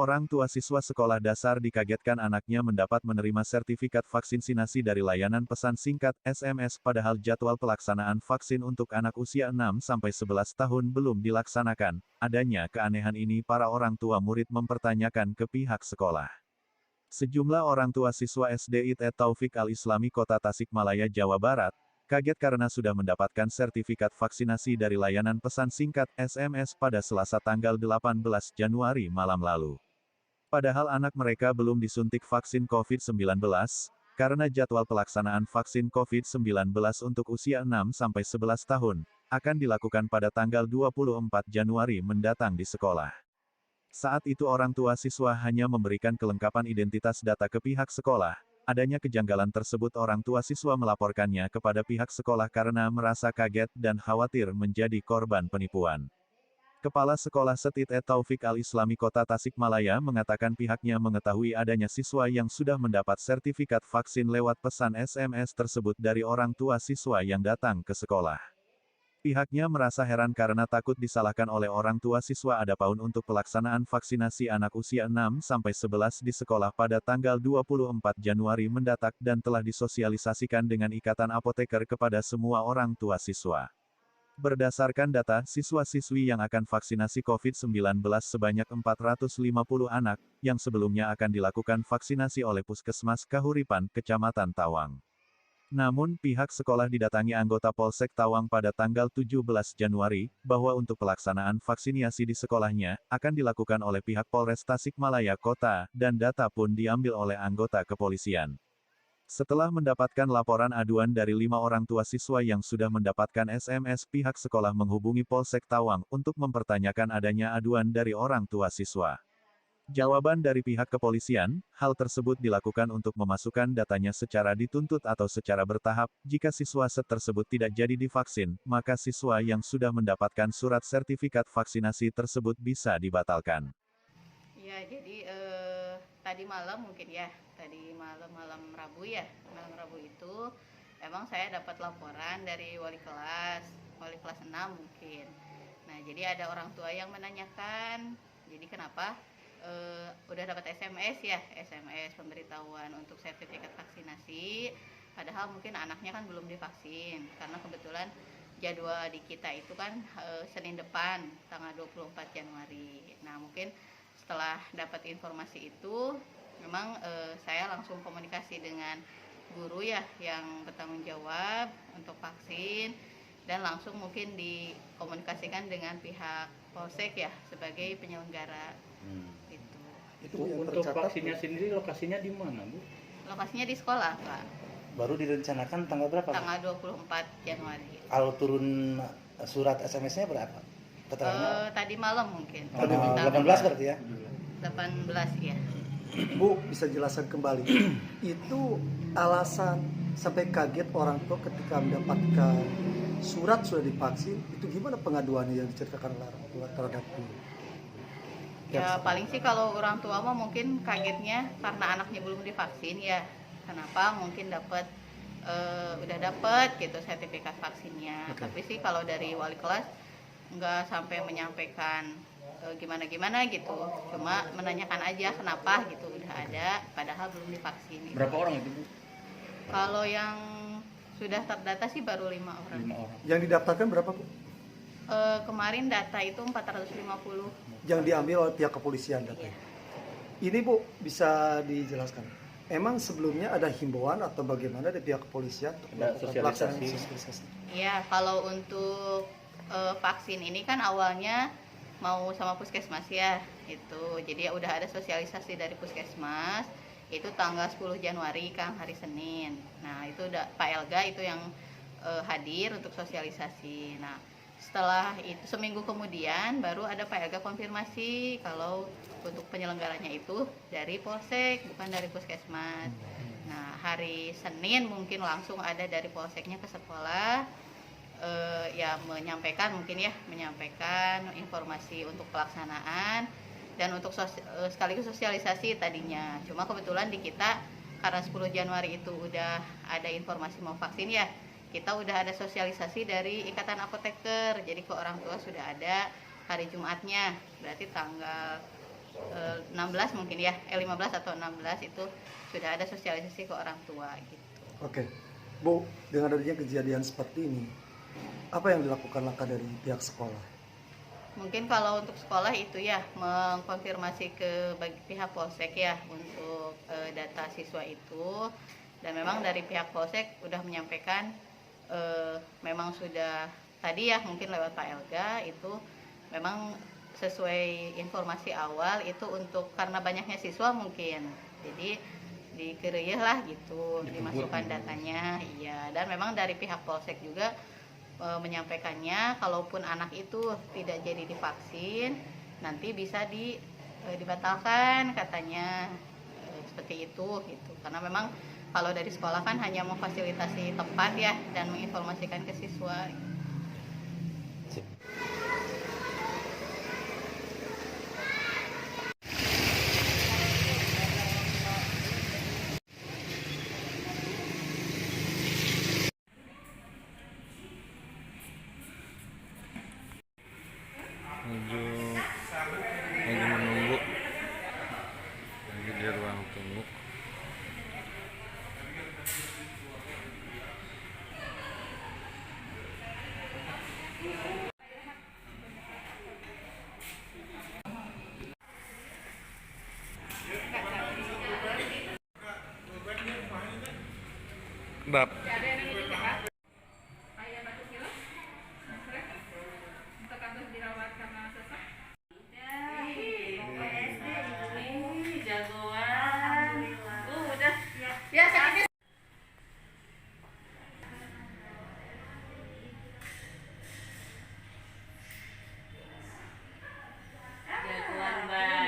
Orang tua siswa sekolah dasar dikagetkan anaknya mendapat menerima sertifikat vaksinasi dari layanan pesan singkat (SMS) padahal jadwal pelaksanaan vaksin untuk anak usia 6-11 tahun belum dilaksanakan. Adanya keanehan ini para orang tua murid mempertanyakan ke pihak sekolah. Sejumlah orang tua siswa SD IT Taufik Al-Islami Kota Tasikmalaya, Jawa Barat, kaget karena sudah mendapatkan sertifikat vaksinasi dari layanan pesan singkat (SMS) pada Selasa tanggal 18 Januari malam lalu. Padahal anak mereka belum disuntik vaksin COVID-19, karena jadwal pelaksanaan vaksin COVID-19 untuk usia 6-11 tahun, akan dilakukan pada tanggal 24 Januari mendatang di sekolah. Saat itu orang tua siswa hanya memberikan kelengkapan identitas data ke pihak sekolah. Adanya kejanggalan tersebut orang tua siswa melaporkannya kepada pihak sekolah karena merasa kaget dan khawatir menjadi korban penipuan. Kepala Sekolah STIT Taufik Al-Islami Kota Tasikmalaya mengatakan pihaknya mengetahui adanya siswa yang sudah mendapat sertifikat vaksin lewat pesan SMS tersebut dari orang tua siswa yang datang ke sekolah. Pihaknya merasa heran karena takut disalahkan oleh orang tua siswa adapun untuk pelaksanaan vaksinasi anak usia 6-11 di sekolah pada tanggal 24 Januari mendatang dan telah disosialisasikan dengan Ikatan Apoteker kepada semua orang tua siswa. Berdasarkan data, siswa-siswi yang akan vaksinasi COVID-19 sebanyak 450 anak, yang sebelumnya akan dilakukan vaksinasi oleh Puskesmas Kahuripan, Kecamatan Tawang. Namun, pihak sekolah didatangi anggota Polsek Tawang pada tanggal 17 Januari, bahwa untuk pelaksanaan vaksinasi di sekolahnya, akan dilakukan oleh pihak Polres Tasikmalaya Kota, dan data pun diambil oleh anggota kepolisian. Setelah mendapatkan laporan aduan dari 5 orang tua siswa yang sudah mendapatkan SMS, pihak sekolah menghubungi Polsek Tawang untuk mempertanyakan adanya aduan dari orang tua siswa. Jawaban dari pihak kepolisian, hal tersebut dilakukan untuk memasukkan datanya secara dituntut atau secara bertahap. Jika siswa tersebut tidak jadi divaksin, maka siswa yang sudah mendapatkan surat sertifikat vaksinasi tersebut bisa dibatalkan. Ya, jadi tadi malam mungkin ya, tadi malam Rabu ya, malam Rabu itu emang saya dapat laporan dari wali kelas 6 mungkin. Nah, jadi ada orang tua yang menanyakan, jadi kenapa udah dapat SMS pemberitahuan untuk sertifikat vaksinasi, padahal mungkin anaknya kan belum divaksin, karena kebetulan jadwal di kita itu kan Senin depan, tanggal 24 Januari. Nah, mungkin setelah dapat informasi itu, memang saya langsung komunikasi dengan guru ya, yang bertanggung jawab untuk vaksin, dan langsung mungkin dikomunikasikan dengan pihak Polsek ya, sebagai penyelenggara. Itu untuk vaksinnya sendiri lokasinya di mana, Bu? Lokasinya di sekolah, Pak. Baru direncanakan tanggal berapa? Tanggal 24 Januari. Kalau turun surat SMS-nya berapa? Keterangannya? Tadi malam mungkin. 18 berarti ya? 18 ya. Bu, bisa jelaskan kembali. Itu alasan sampai kaget orang tua ketika mendapatkan surat sudah divaksin, itu gimana pengaduannya yang diceritakan oleh orang tua terhadap guru? Ya paling sih kalau orang tua mah mungkin kagetnya karena anaknya belum divaksin ya. Kenapa mungkin udah dapat gitu sertifikat vaksinnya. Okay. Tapi sih kalau dari wali kelas nggak sampai menyampaikan gimana gitu. Cuma menanyakan aja kenapa gitu udah ada padahal belum divaksin. Berapa orang itu, Bu? Kalau yang sudah terdata sih baru 5 orang. 5 orang. Yang didaftarkan berapa, Bu? Kemarin data itu 450. Yang diambil oleh pihak kepolisian Iya. datanya. Ini, Bu, bisa dijelaskan. Emang sebelumnya ada himbauan atau bagaimana dari pihak kepolisian untuk Ada melakukan pelaksanaan sosialisasi. sosialisasi? Iya, kalau untuk vaksin ini kan awalnya mau sama puskesmas ya, itu. Jadi udah ada sosialisasi dari puskesmas, itu tanggal 10 Januari kan hari Senin. Nah, itu udah Pak Elga itu yang hadir untuk sosialisasi. Nah, setelah itu seminggu kemudian baru ada Pak Elga konfirmasi kalau untuk penyelenggaranya itu dari Polsek bukan dari puskesmas. Nah, hari Senin mungkin langsung ada dari Polseknya ke sekolah ya menyampaikan informasi untuk pelaksanaan dan untuk sekaligus sosialisasi tadinya. Cuma kebetulan di kita karena 10 Januari itu udah ada informasi mau vaksin ya, kita udah ada sosialisasi dari Ikatan Apoteker, jadi ke orang tua sudah ada hari Jumatnya, berarti tanggal 16 mungkin ya, 15 atau 16 itu sudah ada sosialisasi ke orang tua gitu. Oke, Bu, dengan adanya kejadian seperti ini, apa yang dilakukan langkah dari pihak sekolah? Mungkin kalau untuk sekolah itu ya mengkonfirmasi ke pihak polsek ya untuk data siswa itu, dan memang dari pihak polsek udah menyampaikan memang sudah tadi ya mungkin lewat Pak Elga itu memang sesuai informasi awal itu untuk karena banyaknya siswa mungkin jadi dikereuyeuh lah gitu dimasukkan datanya iya, dan memang dari pihak polsek juga menyampaikannya kalaupun anak itu tidak jadi divaksin nanti bisa dibatalkan katanya seperti itu gitu, karena memang kalau dari sekolah kan hanya memfasilitasi tempat ya dan menginformasikan ke siswa. lagi menunggu lagi di ruang tunggu. Bab Jagoan banget, hebat.